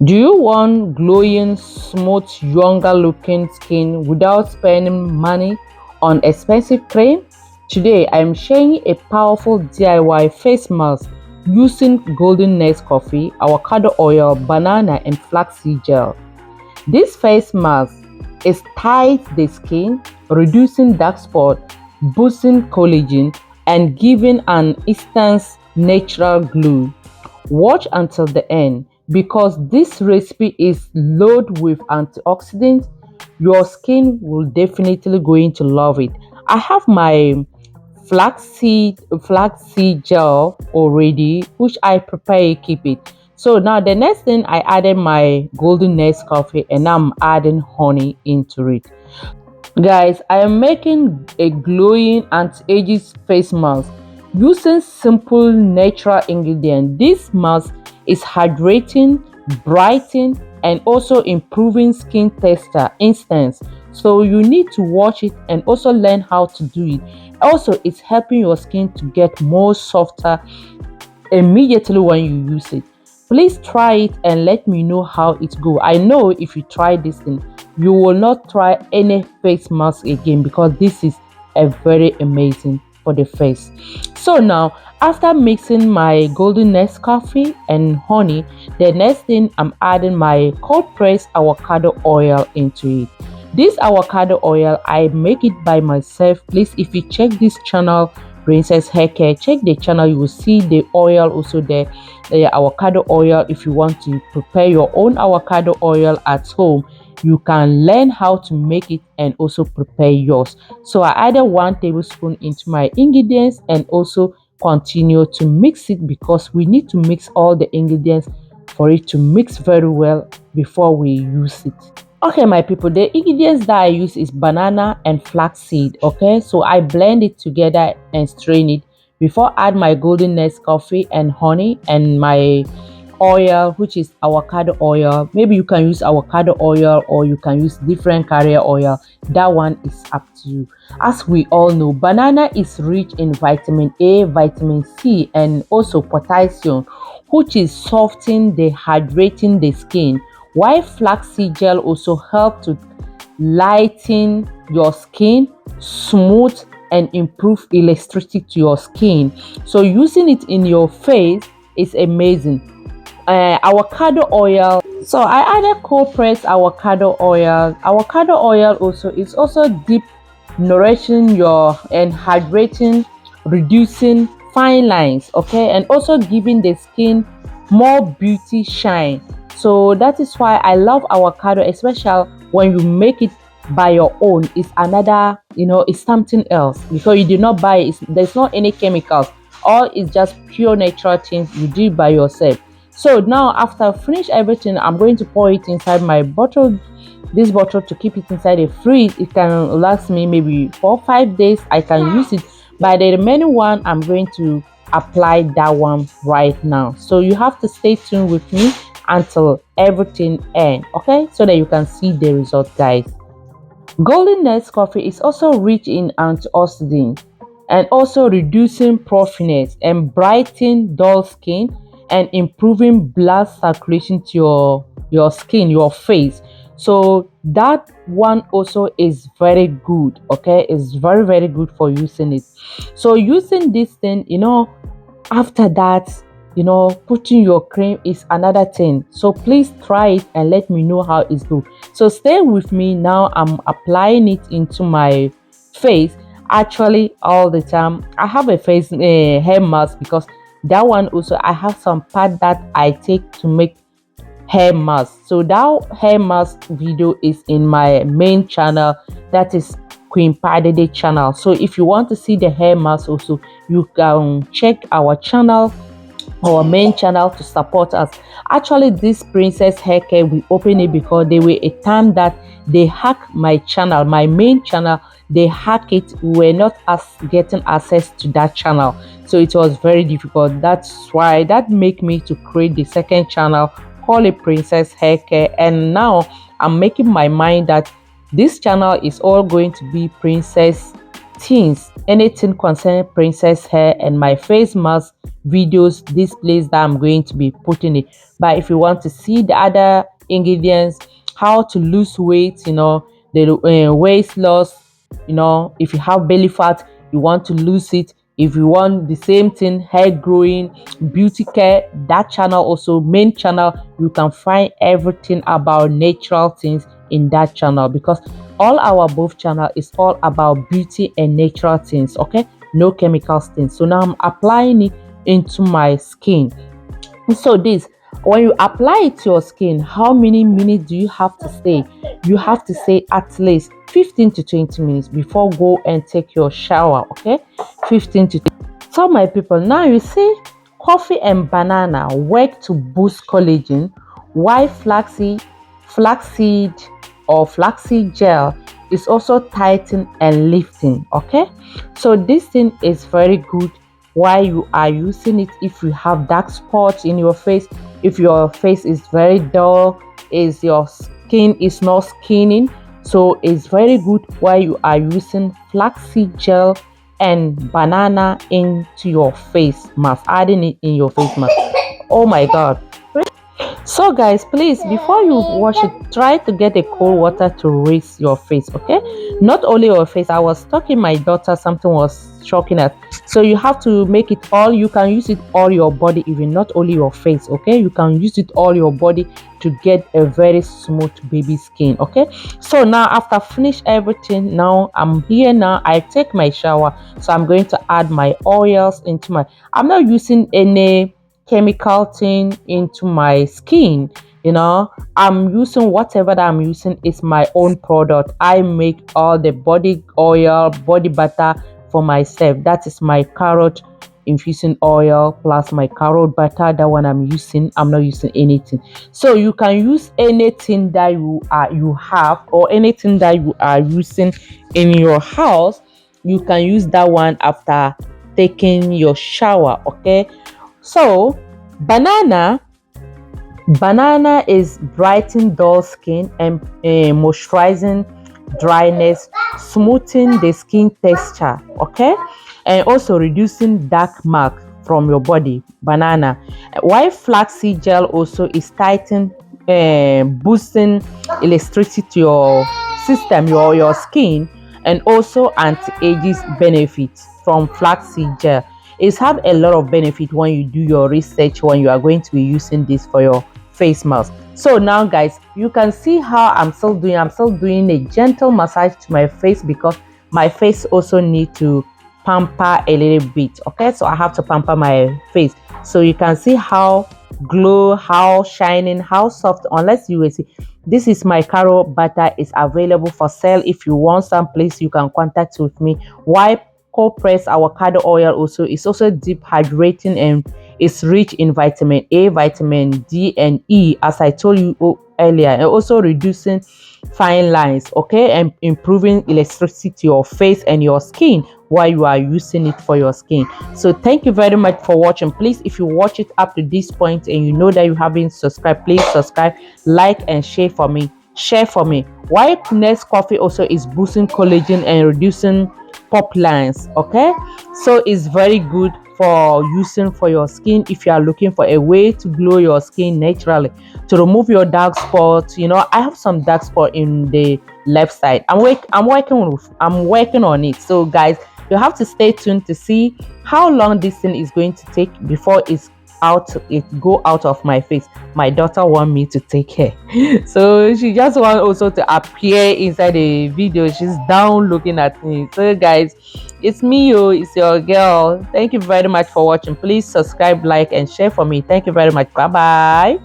Do you want glowing, smooth, younger looking skin without spending money on expensive cream? Today I am sharing a powerful DIY face mask using golden nest coffee, avocado oil, banana and flaxseed gel. This face mask is tight the skin, reducing dark spot, boosting collagen and giving an instant natural glow. Watch until the end because this recipe is loaded with antioxidants. Your skin will definitely going to love it. I have my flaxseed gel already, which I prepare keep it. So now the next thing, I added my golden nest coffee and I'm adding honey into it. Guys, I am making a glowing anti-aging face mask using simple natural ingredients. This mask is hydrating, brightening, and also improving skin texture instantly. So you need to watch it and also learn how to do it. Also, it's helping your skin to get more softer immediately when you use it. Please try it and let me know how it go. I know if you try this thing, you will not try any face mask again because this is a very amazing for the face. So now, after mixing my golden nest coffee and honey, the next thing I'm adding my cold pressed avocado oil into it. This avocado oil, I make it by myself. Please, if you check this channel, Princess Haircare, check the channel, you will see the oil also there, the avocado oil. If you want to prepare your own avocado oil at home, you can learn how to make it and also prepare yours. So I added 1 tablespoon into my ingredients and also continue to mix it because we need to mix all the ingredients for it to mix very well before we use it. Okay, my people, the ingredients that I use is banana and flaxseed. Okay, so I blend it together and strain it before add my golden nest coffee and honey and my oil, which is avocado oil. Maybe you can use avocado oil or you can use different carrier oil. That one is up to you. As we all know, banana is rich in vitamin A, vitamin C and also potassium, which is softening the hydrating the skin, while flaxseed gel also help to lighten your skin, smooth and improve elasticity to your skin. So using it in your face is amazing. Avocado oil, so I added cold pressed avocado oil. Avocado oil also is also deep nourishing your and hydrating, reducing fine lines, okay, and also giving the skin more beauty shine. So that is why I love avocado, especially when you make it by your own. It's another, it's something else because you did not buy it. There's not any chemicals, all is just pure natural things you do by yourself. So now after finish everything, I'm going to pour it inside my bottle, this bottle, to keep it inside the fridge. It can last me maybe 4 or 5 days. I can use it. By the remaining one, I'm going to apply that one right now. So you have to stay tuned with me until everything ends, okay, so that you can see the result, guys. Golden nest coffee is also rich in antioxidants and also reducing puffiness and brightening dull skin and improving blood circulation to your skin, your face. So that one also is very good, okay, it's very good for using it. So using this thing, after that, putting your cream is another thing. So please try it and let me know how it's good. So stay with me. Now I'm applying it into my face. Actually, all the time I have a face hair mask because that one also I have some part that I take to make hair mask. So that hair mask video is in my main channel, that is Queen Padede channel. So if you want to see the hair mask also, you can check our channel, our main channel, to support us. Actually, this Princess Haircare, we opened it because there were a time that they hacked my channel, my main channel. They hack it. We were not getting access to that channel, so it was very difficult. That's why that make me to create the second channel, call it Princess Haircare. And now I'm making my mind that this channel is all going to be princess things, anything concerning princess hair, and my face mask videos this place that I'm going to be putting it. But if you want to see the other ingredients, how to lose weight, the waist loss, if you have belly fat, you want to lose it, if you want the same thing, hair growing, beauty care, that channel also, main channel, you can find everything about natural things in that channel, because all our both channel is all about beauty and natural things. Okay, no chemicals things. So now I'm applying it into my skin. So this, when you apply it to your skin, how many minutes do you have to stay? You have to stay at least 15 to 20 minutes before go and take your shower. Okay, 15 to 20. So my people, now you see coffee and banana work to boost collagen, while flaxseed or flaxseed gel is also tightening and lifting. Okay, so this thing is very good while you are using it. If you have dark spots in your face, if your face is very dull, is your skin is not skinning, so it's very good while you are using flaxseed gel and banana into your face mask, adding it in your face mask. Oh my god. So guys, please, before you wash it, try to get a cold water to rinse your face. Okay, not only your face. I was talking my daughter, something was shocking her. So you have to make it all, you can use it all your body, even not only your face. Okay, you can use it all your body to get a very smooth baby skin. Okay, so now after finish everything, now I'm here. Now I take my shower, so I'm going to add my oils into my, I'm not using any chemical thing into my skin. I'm using whatever that I'm using is my own product. I make all the body oil, body butter for myself. That is my carrot infusing oil plus my carrot butter. That one I'm using. I'm not using anything. So you can use anything that you have, or anything that you are using in your house. You can use that one after taking your shower. Okay, so banana is brightening dull skin and moisturizing dryness, smoothing the skin texture. Okay, and also reducing dark mark from your body. Banana, while flaxseed gel also is tightening, boosting elasticity to your system, your skin, and also anti-aging benefits from flaxseed gel. It's have a lot of benefit when you do your research, when you are going to be using this for your face mask. So now guys, you can see how I'm still doing a gentle massage to my face, because my face also need to pamper a little bit. Okay, so I have to pamper my face, so you can see how glow, how shining, how soft. Unless you will see, this is my carrot butter, is available for sale. If you want some, please, you can contact with me. Why cold pressed avocado oil also is also deep hydrating, and it's rich in vitamin A, vitamin D, and E, as I told you earlier, and also reducing fine lines. Okay, and improving elasticity to your face and your skin while you are using it for your skin. So thank you very much for watching. Please, if you watch it up to this point and you know that you haven't subscribed, please subscribe, like, and share for me. White Nest coffee also is boosting collagen and reducing pop lines. Okay, so it's very good for using for your skin if you are looking for a way to glow your skin naturally, to remove your dark spots. I have some dark spot in the left side. I'm working on it. So guys, you have to stay tuned to see how long this thing is going to take before it go out of my face. My daughter want me to take care, so she just want also to appear inside the video. She's down looking at me. So guys, it's me, it's your girl. Thank you very much for watching. Please subscribe, like, and share for me. Thank you very much. Bye bye.